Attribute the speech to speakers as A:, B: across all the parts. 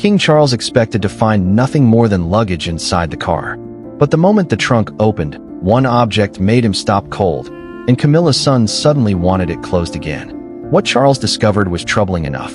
A: King Charles expected to find nothing more than luggage inside the car. But the moment the trunk opened, one object made him stop cold, and Camilla's son suddenly wanted it closed again. What Charles discovered was troubling enough.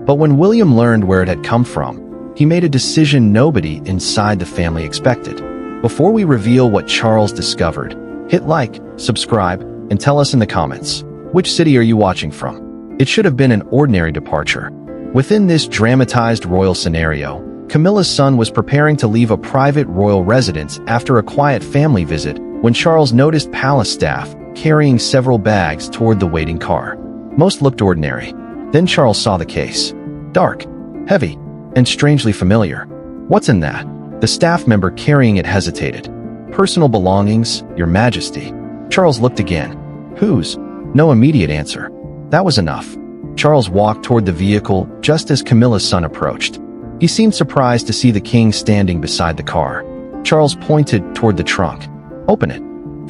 A: But when William learned where it had come from, he made a decision nobody inside the family expected. Before we reveal what Charles discovered, hit like, subscribe, and tell us in the comments, which city are you watching from? It should have been an ordinary departure. Within this dramatized royal scenario, Camilla's son was preparing to leave a private royal residence after a quiet family visit when Charles noticed palace staff carrying several bags toward the waiting car. Most looked ordinary. Then Charles saw the case. Dark, heavy, and strangely familiar. What's in that? The staff member carrying it hesitated. Personal belongings, Your Majesty. Charles looked again. Whose? No immediate answer. That was enough. Charles walked toward the vehicle just as Camilla's son approached. He seemed surprised to see the king standing beside the car. Charles pointed toward the trunk. Open it.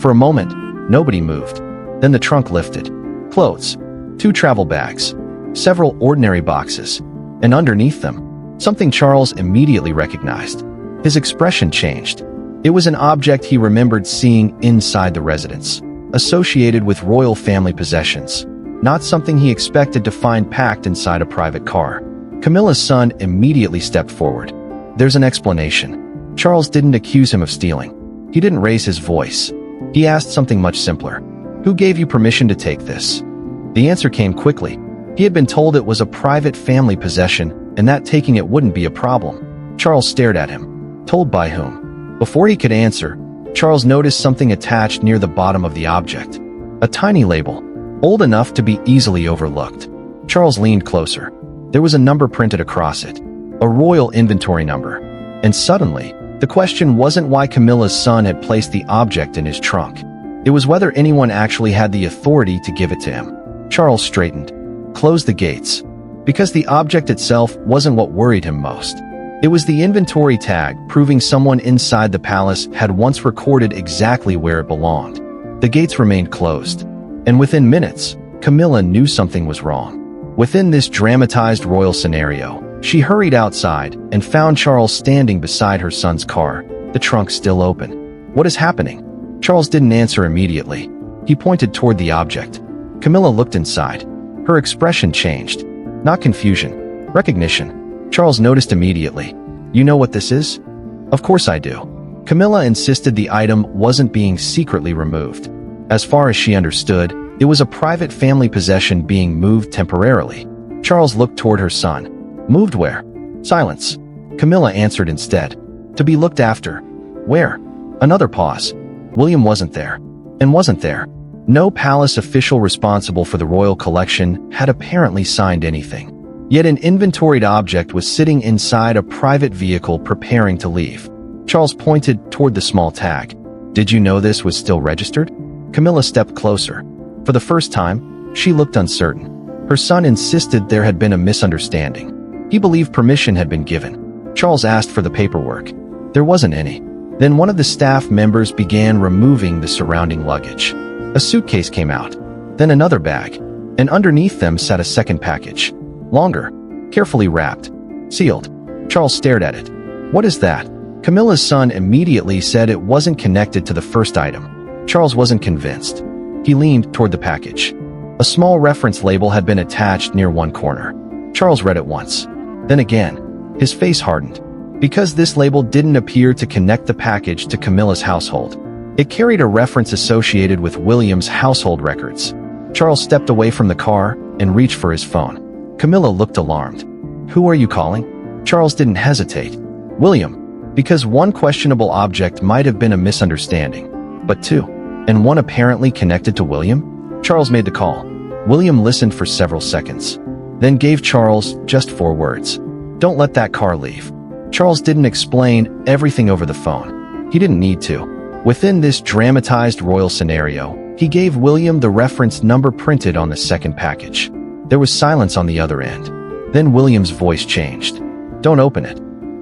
A: For a moment, nobody moved. Then the trunk lifted. Clothes, 2 travel bags, several ordinary boxes, and underneath them, something Charles immediately recognized. His expression changed. It was an object he remembered seeing inside the residence, associated with royal family possessions, not something he expected to find packed inside a private car. Camilla's son immediately stepped forward. There's an explanation. Charles didn't accuse him of stealing. He didn't raise his voice. He asked something much simpler. Who gave you permission to take this? The answer came quickly. He had been told it was a private family possession and that taking it wouldn't be a problem. Charles stared at him. Told by whom? Before he could answer, Charles noticed something attached near the bottom of the object. A tiny label, old enough to be easily overlooked. Charles leaned closer. There was a number printed across it, a royal inventory number. And suddenly, the question wasn't why Camilla's son had placed the object in his trunk. It was whether anyone actually had the authority to give it to him. Charles straightened, closed the gates, because the object itself wasn't what worried him most. It was the inventory tag proving someone inside the palace had once recorded exactly where it belonged. The gates remained closed, and within minutes, Camilla knew something was wrong. Within this dramatized royal scenario, she hurried outside and found Charles standing beside her son's car, the trunk still open. What is happening? Charles didn't answer immediately. He pointed toward the object. Camilla looked inside. Her expression changed. Not confusion, recognition. Charles noticed immediately. You know what this is? Of course I do. Camilla insisted the item wasn't being secretly removed. As far as she understood, it was a private family possession being moved temporarily. Charles looked toward her son. Moved where? Silence. Camilla answered instead. To be looked after. Where? Another pause. William wasn't there. And wasn't there. No palace official responsible for the royal collection had apparently signed anything. Yet an inventoried object was sitting inside a private vehicle preparing to leave. Charles pointed toward the small tag. Did you know this was still registered? Camilla stepped closer. For the first time, she looked uncertain. Her son insisted there had been a misunderstanding. He believed permission had been given. Charles asked for the paperwork. There wasn't any. Then one of the staff members began removing the surrounding luggage. A suitcase came out. Then another bag. And underneath them sat a second package. Longer. Carefully wrapped. Sealed. Charles stared at it. What is that? Camilla's son immediately said it wasn't connected to the first item. Charles wasn't convinced. He leaned toward the package. A small reference label had been attached near one corner. Charles read it once. Then again. His face hardened. Because this label didn't appear to connect the package to Camilla's household. It carried a reference associated with William's household records. Charles stepped away from the car and reached for his phone. Camilla looked alarmed. Who are you calling? Charles didn't hesitate. William. Because one questionable object might have been a misunderstanding. But two. And one apparently connected to William? Charles made the call. William listened for several seconds. Then gave Charles just 4 words. Don't let that car leave. Charles didn't explain everything over the phone. He didn't need to. Within this dramatized royal scenario, he gave William the reference number printed on the second package. There was silence on the other end. Then William's voice changed. Don't open it.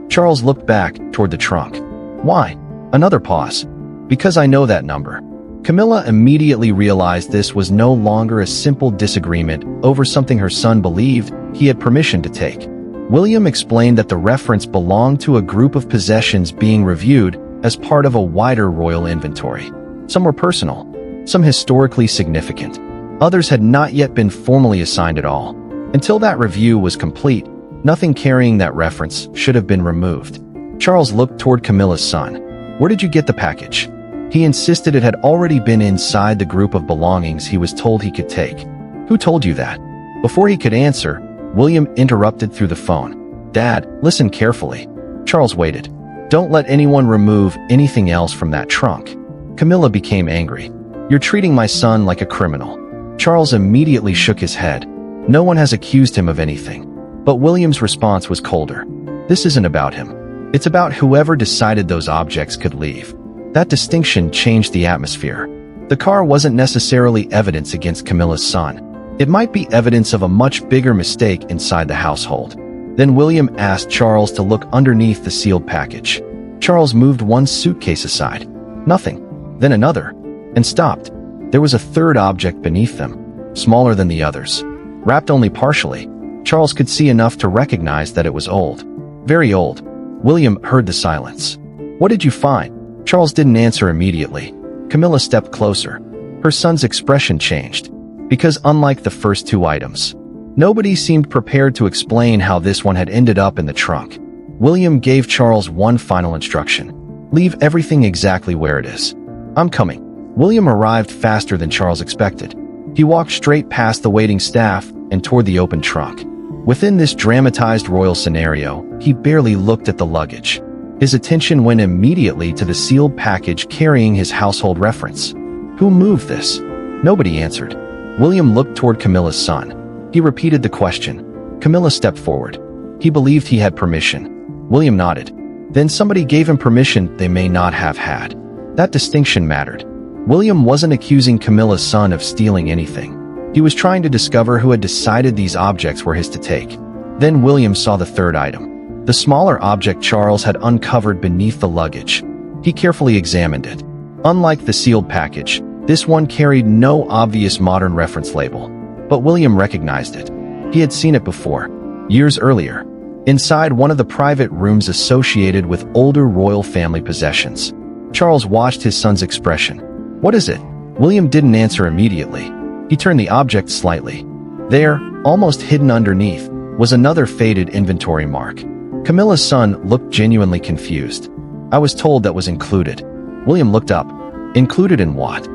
A: Charles looked back toward the trunk. Why? Another pause. Because I know that number. Camilla immediately realized this was no longer a simple disagreement over something her son believed he had permission to take. William explained that the reference belonged to a group of possessions being reviewed as part of a wider royal inventory. Some were personal, some historically significant. Others had not yet been formally assigned at all. Until that review was complete, nothing carrying that reference should have been removed. Charles looked toward Camilla's son. "Where did you get the package?" He insisted it had already been inside the group of belongings he was told he could take. "Who told you that?" Before he could answer, William interrupted through the phone. "Dad, listen carefully." Charles waited. "Don't let anyone remove anything else from that trunk." Camilla became angry. "You're treating my son like a criminal." Charles immediately shook his head. No one has accused him of anything. But William's response was colder. "This isn't about him. It's about whoever decided those objects could leave." That distinction changed the atmosphere. The car wasn't necessarily evidence against Camilla's son. It might be evidence of a much bigger mistake inside the household. Then William asked Charles to look underneath the sealed package. Charles moved one suitcase aside. Nothing. Then another. And stopped. There was a third object beneath them, smaller than the others. Wrapped only partially, Charles could see enough to recognize that it was old. Very old. William heard the silence. "What did you find?" Charles didn't answer immediately. Camilla stepped closer. Her son's expression changed. Because unlike the first two items, nobody seemed prepared to explain how this one had ended up in the trunk. William gave Charles one final instruction. "Leave everything exactly where it is. I'm coming." William arrived faster than Charles expected. He walked straight past the waiting staff and toward the open trunk. Within this dramatized royal scenario, he barely looked at the luggage. His attention went immediately to the sealed package carrying his household reference. Who moved this? Nobody answered. William looked toward Camilla's son. He repeated the question. Camilla stepped forward. He believed he had permission. William nodded. Then somebody gave him permission they may not have had. That distinction mattered. William wasn't accusing Camilla's son of stealing anything. He was trying to discover who had decided these objects were his to take. Then William saw the third item. The smaller object Charles had uncovered beneath the luggage. He carefully examined it. Unlike the sealed package, this one carried no obvious modern reference label. But William recognized it. He had seen it before, years earlier, inside one of the private rooms associated with older royal family possessions. Charles watched his son's expression. "What is it?" William didn't answer immediately. He turned the object slightly. There, almost hidden underneath, was another faded inventory mark. Camilla's son looked genuinely confused. "I was told that was included." William looked up. "Included in what?"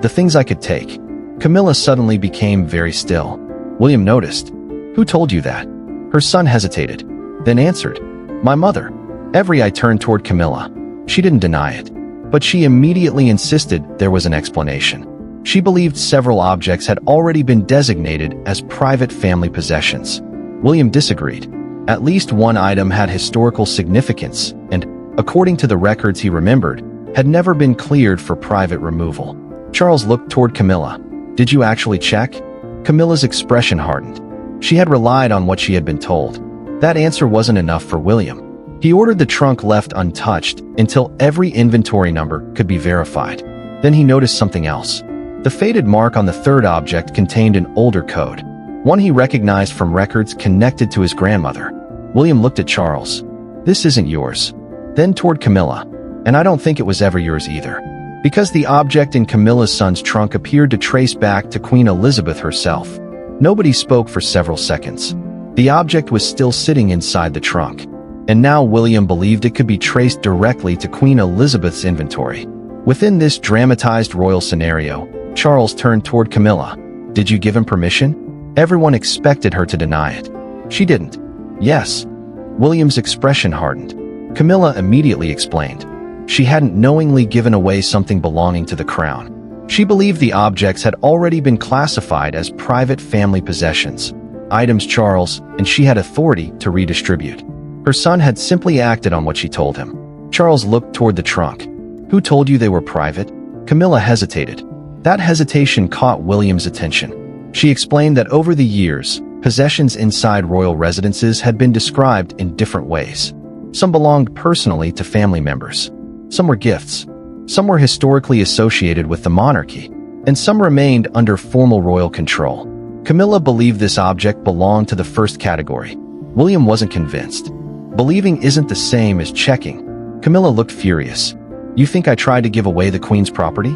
A: "The things I could take." Camilla suddenly became very still. William noticed. "Who told you that?" Her son hesitated, then answered, "My mother." Every eye turned toward Camilla. She didn't deny it, but she immediately insisted there was an explanation. She believed several objects had already been designated as private family possessions. William disagreed. At least one item had historical significance and, according to the records he remembered, had never been cleared for private removal. Charles looked toward Camilla. "Did you actually check?" Camilla's expression hardened. She had relied on what she had been told. That answer wasn't enough for William. He ordered the trunk left untouched until every inventory number could be verified. Then he noticed something else. The faded mark on the third object contained an older code, one he recognized from records connected to his grandmother. William looked at Charles. "This isn't yours." Then toward Camilla. "And I don't think it was ever yours either." Because the object in Camilla's son's trunk appeared to trace back to Queen Elizabeth herself. Nobody spoke for several seconds. The object was still sitting inside the trunk. And now William believed it could be traced directly to Queen Elizabeth's inventory. Within this dramatized royal scenario, Charles turned toward Camilla. "Did you give him permission?" Everyone expected her to deny it. She didn't. "Yes." William's expression hardened. Camilla immediately explained. She hadn't knowingly given away something belonging to the crown. She believed the objects had already been classified as private family possessions, items Charles and she had authority to redistribute. Her son had simply acted on what she told him. Charles looked toward the trunk. "Who told you they were private?" Camilla hesitated. That hesitation caught William's attention. She explained that over the years, possessions inside royal residences had been described in different ways. Some belonged personally to family members. Some were gifts. Some were historically associated with the monarchy. And some remained under formal royal control. Camilla believed this object belonged to the first category. William wasn't convinced. Believing isn't the same as checking. Camilla looked furious. You think I tried to give away the Queen's property?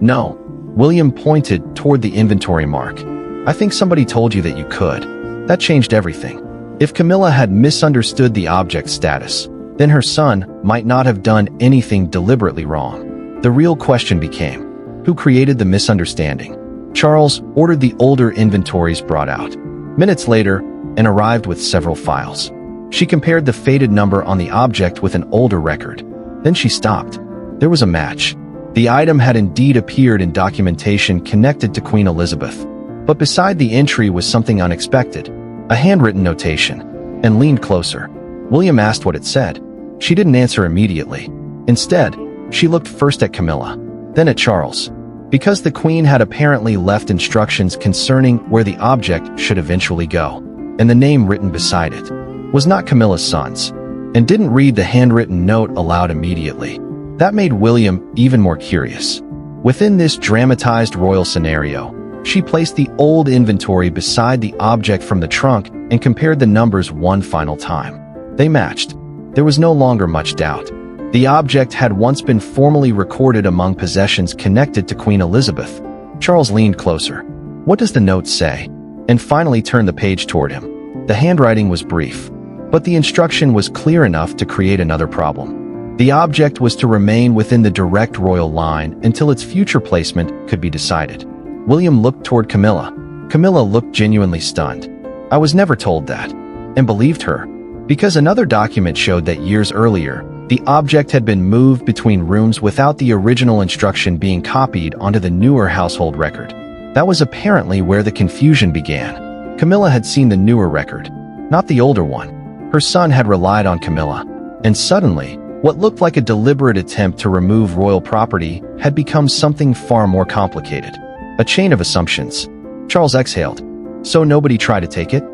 A: No. William pointed toward the inventory mark. I think somebody told you that you could. That changed everything. If Camilla had misunderstood the object's status, then her son might not have done anything deliberately wrong. The real question became, who created the misunderstanding? Charles ordered the older inventories brought out. Minutes later, and arrived with several files. She compared the faded number on the object with an older record. Then she stopped. There was a match. The item had indeed appeared in documentation connected to Queen Elizabeth. But beside the entry was something unexpected, a handwritten notation, and leaned closer. William asked what it said. She didn't answer immediately. Instead, she looked first at Camilla, then at Charles. Because the Queen had apparently left instructions concerning where the object should eventually go, and the name written beside it was not Camilla's son's, and didn't read the handwritten note aloud immediately. That made William even more curious. Within this dramatized royal scenario, she placed the old inventory beside the object from the trunk and compared the numbers one final time. They matched. There was no longer much doubt. The object had once been formally recorded among possessions connected to Queen Elizabeth. Charles leaned closer. What does the note say? And finally turned the page toward him. The handwriting was brief, but the instruction was clear enough to create another problem. The object was to remain within the direct royal line until its future placement could be decided. William looked toward Camilla. Camilla looked genuinely stunned. I was never told that, and believed her, because another document showed that years earlier, the object had been moved between rooms without the original instruction being copied onto the newer household record. That was apparently where the confusion began. Camilla had seen the newer record, not the older one. Her son had relied on Camilla, and suddenly, what looked like a deliberate attempt to remove royal property had become something far more complicated. A chain of assumptions. Charles exhaled. So nobody tried to take it?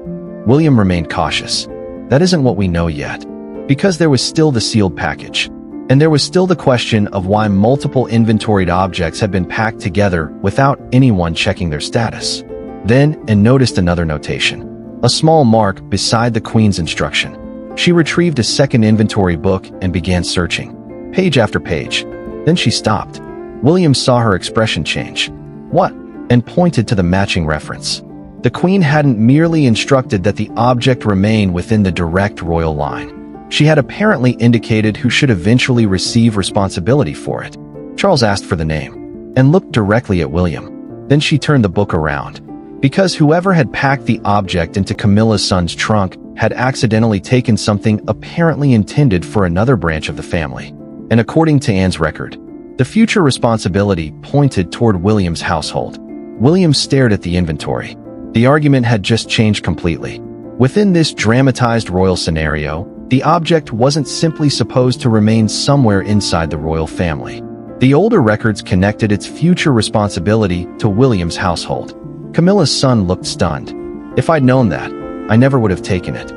A: William remained cautious. That isn't what we know yet. Because there was still the sealed package. And there was still the question of why multiple inventoried objects had been packed together without anyone checking their status. Then, and noticed another notation. A small mark beside the Queen's instruction. She retrieved a second inventory book and began searching. Page after page. Then she stopped. William saw her expression change. What? And pointed to the matching reference. The Queen hadn't merely instructed that the object remain within the direct royal line. She had apparently indicated who should eventually receive responsibility for it. Charles asked for the name, and looked directly at William. Then she turned the book around. Because whoever had packed the object into Camilla's son's trunk had accidentally taken something apparently intended for another branch of the family. And according to Anne's record, the future responsibility pointed toward William's household. William stared at the inventory. The argument had just changed completely. Within this dramatized royal scenario, the object wasn't simply supposed to remain somewhere inside the royal family. The older records connected its future responsibility to William's household. Camilla's son looked stunned. If I'd known that, I never would have taken it.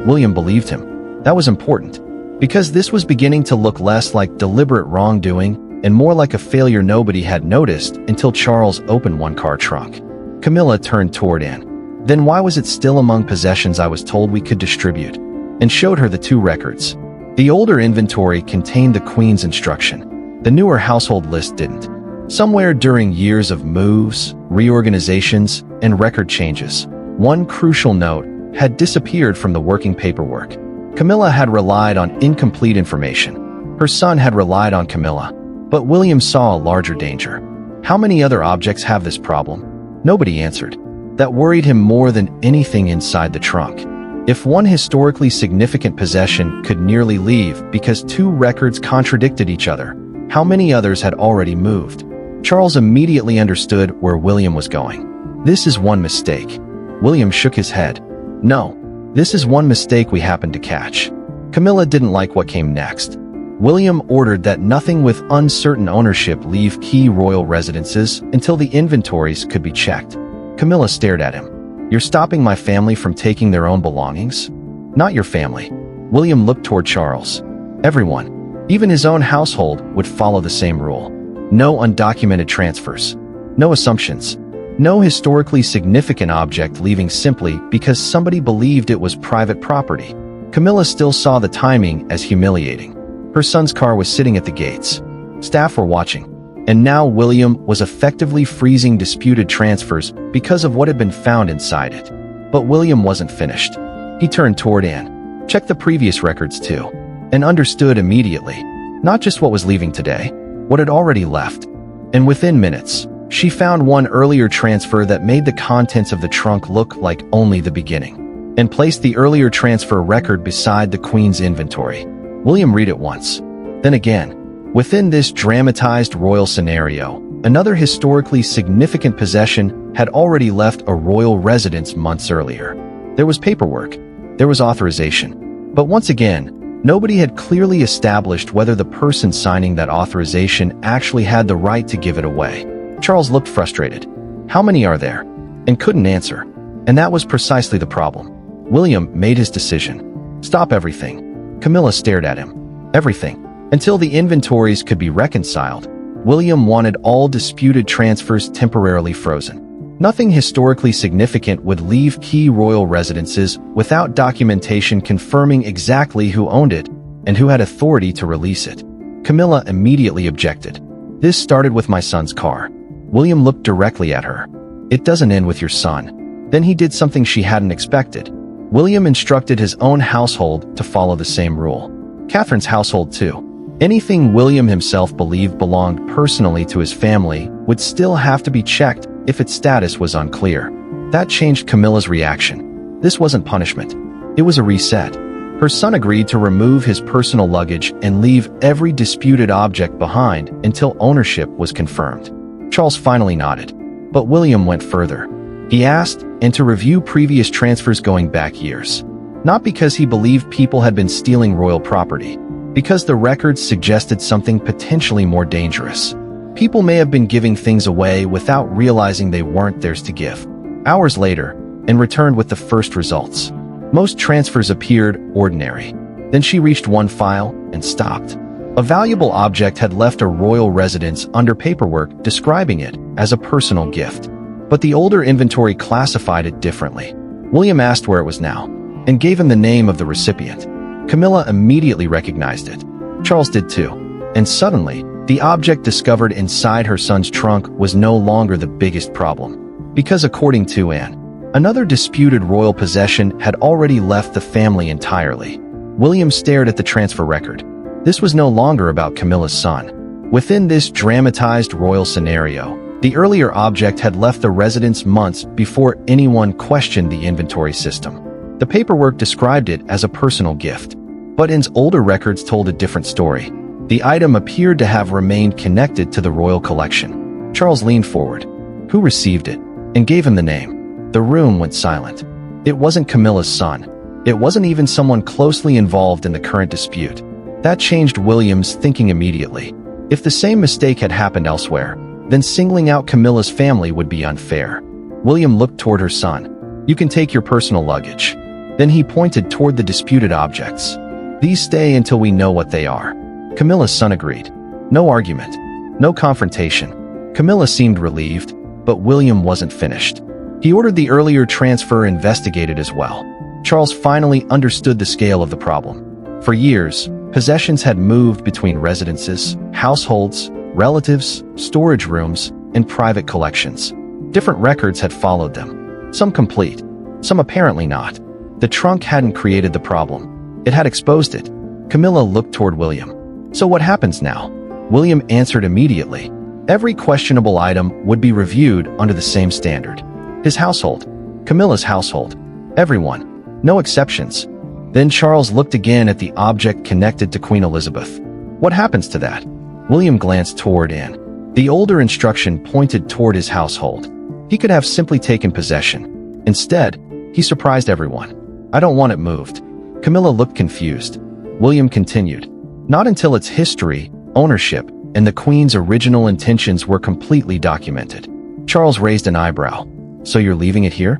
A: William believed him. That was important, because this was beginning to look less like deliberate wrongdoing and more like a failure nobody had noticed until Charles opened one car trunk. Camilla turned toward Anne. Then why was it still among possessions I was told we could distribute? And showed her the two records. The older inventory contained the Queen's instruction. The newer household list didn't. Somewhere during years of moves, reorganizations, and record changes, one crucial note had disappeared from the working paperwork. Camilla had relied on incomplete information. Her son had relied on Camilla. But William saw a larger danger. How many other objects have this problem? Nobody answered. That worried him more than anything inside the trunk. If one historically significant possession could nearly leave because two records contradicted each other, how many others had already moved? Charles immediately understood where William was going. This is one mistake. William shook his head. No, this is one mistake we happened to catch. Camilla didn't like what came next. William ordered that nothing with uncertain ownership leave key royal residences until the inventories could be checked. Camilla stared at him. You're stopping my family from taking their own belongings? Not your family. William looked toward Charles. Everyone, even his own household, would follow the same rule. No undocumented transfers. No assumptions. No historically significant object leaving simply because somebody believed it was private property. Camilla still saw the timing as humiliating. Her son's car was sitting at the gates. Staff were watching. And now William was effectively freezing disputed transfers because of what had been found inside it. But William wasn't finished. He turned toward Anne, checked the previous records too, and understood immediately, not just what was leaving today, what had already left. And within minutes, she found one earlier transfer that made the contents of the trunk look like only the beginning, and placed the earlier transfer record beside the Queen's inventory. William read it once, then again. Within this dramatized royal scenario, another historically significant possession had already left a royal residence months earlier. There was paperwork, there was authorization, but once again, nobody had clearly established whether the person signing that authorization actually had the right to give it away. Charles looked frustrated. How many are there? And couldn't answer. And that was precisely the problem. William made his decision. Stop everything. Camilla stared at him. Everything. Until the inventories could be reconciled, William wanted all disputed transfers temporarily frozen. Nothing historically significant would leave key royal residences without documentation confirming exactly who owned it and who had authority to release it. Camilla immediately objected. This started with my son's car. William looked directly at her. It doesn't end with your son. Then he did something she hadn't expected. William instructed his own household to follow the same rule. Catherine's household too. Anything William himself believed belonged personally to his family would still have to be checked if its status was unclear. That changed Camilla's reaction. This wasn't punishment. It was a reset. Her son agreed to remove his personal luggage and leave every disputed object behind until ownership was confirmed. Charles finally nodded, but William went further. He asked, and to review previous transfers going back years. Not because he believed people had been stealing royal property, because the records suggested something potentially more dangerous. People may have been giving things away without realizing they weren't theirs to give. Hours later, and returned with the first results. Most transfers appeared ordinary. Then she reached one file and stopped. A valuable object had left a royal residence under paperwork describing it as a personal gift. But the older inventory classified it differently. William asked where it was now, and gave him the name of the recipient. Camilla immediately recognized it. Charles did too. And suddenly, the object discovered inside her son's trunk was no longer the biggest problem. Because according to Anne, another disputed royal possession had already left the family entirely. William stared at the transfer record. This was no longer about Camilla's son. Within this dramatized royal scenario, the earlier object had left the residence months before anyone questioned the inventory system. The paperwork described it as a personal gift. But Anne's older records told a different story. The item appeared to have remained connected to the royal collection. Charles leaned forward. Who received it? And gave him the name. The room went silent. It wasn't Camilla's son. It wasn't even someone closely involved in the current dispute. That changed William's thinking immediately. If the same mistake had happened elsewhere, then singling out Camilla's family would be unfair. William looked toward her son. You can take your personal luggage. Then he pointed toward the disputed objects. These stay until we know what they are. Camilla's son agreed. No argument. No confrontation. Camilla seemed relieved, but William wasn't finished. He ordered the earlier transfer investigated as well. Charles finally understood the scale of the problem. For years, possessions had moved between residences, households, relatives, storage rooms, and private collections. Different records had followed them. Some complete, some apparently not. The trunk hadn't created the problem. It had exposed it. Camilla looked toward William. So what happens now? William answered immediately. Every questionable item would be reviewed under the same standard. His household. Camilla's household. Everyone. No exceptions. Then Charles looked again at the object connected to Queen Elizabeth. What happens to that? William glanced toward Anne. The older instruction pointed toward his household. He could have simply taken possession. Instead, he surprised everyone. I don't want it moved. Camilla looked confused. William continued. Not until its history, ownership, and the Queen's original intentions were completely documented. Charles raised an eyebrow. So you're leaving it here?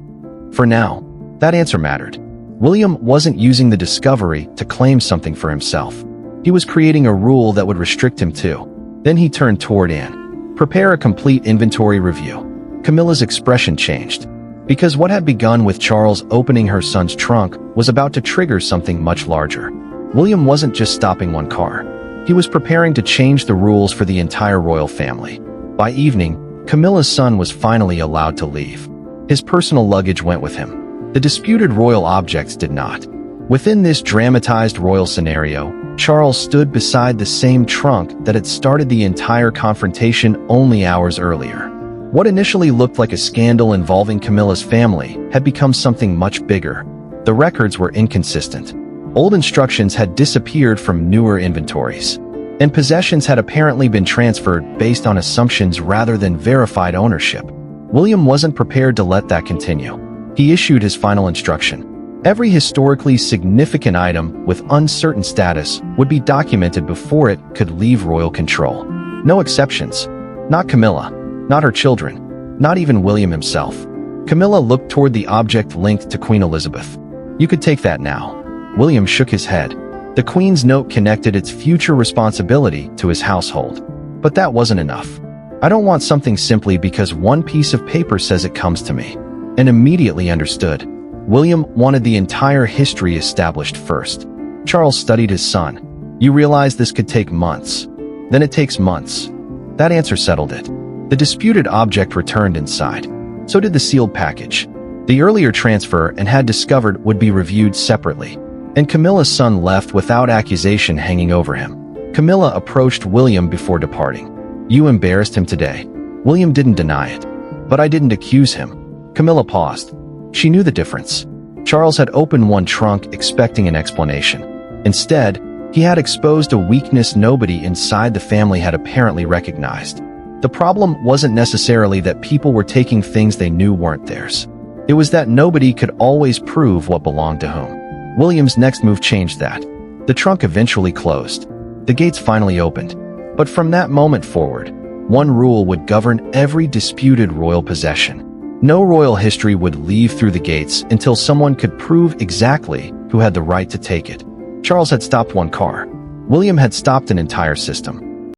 A: For now. That answer mattered. William wasn't using the discovery to claim something for himself. He was creating a rule that would restrict him too. Then he turned toward Anne. Prepare a complete inventory review. Camilla's expression changed. Because what had begun with Charles opening her son's trunk was about to trigger something much larger. William wasn't just stopping one car. He was preparing to change the rules for the entire royal family. By evening, Camilla's son was finally allowed to leave. His personal luggage went with him. The disputed royal objects did not. Within this dramatized royal scenario, Charles stood beside the same trunk that had started the entire confrontation only hours earlier. What initially looked like a scandal involving Camilla's family had become something much bigger. The records were inconsistent. Old instructions had disappeared from newer inventories, and possessions had apparently been transferred based on assumptions rather than verified ownership. William wasn't prepared to let that continue. He issued his final instruction. Every historically significant item with uncertain status would be documented before it could leave royal control. No exceptions. Not Camilla. Not her children. Not even William himself. Camilla looked toward the object linked to Queen Elizabeth. "You could take that now." William shook his head. The Queen's note connected its future responsibility to his household. But that wasn't enough. "I don't want something simply because one piece of paper says it comes to me." And immediately understood. William wanted the entire history established first. Charles studied his son. "You realize this could take months. Then it takes months." That answer settled it. The disputed object returned inside. So did the sealed package. The earlier transfer and had discovered would be reviewed separately. And Camilla's son left without accusation hanging over him. Camilla approached William before departing. "You embarrassed him today." William didn't deny it. "But I didn't accuse him." Camilla paused. She knew the difference. Charles had opened one trunk expecting an explanation. Instead, he had exposed a weakness nobody inside the family had apparently recognized. The problem wasn't necessarily that people were taking things they knew weren't theirs. It was that nobody could always prove what belonged to whom. William's next move changed that. The trunk eventually closed. The gates finally opened. But from that moment forward, one rule would govern every disputed royal possession. No royal history would leave through the gates until someone could prove exactly who had the right to take it. Charles had stopped one car. William had stopped an entire system.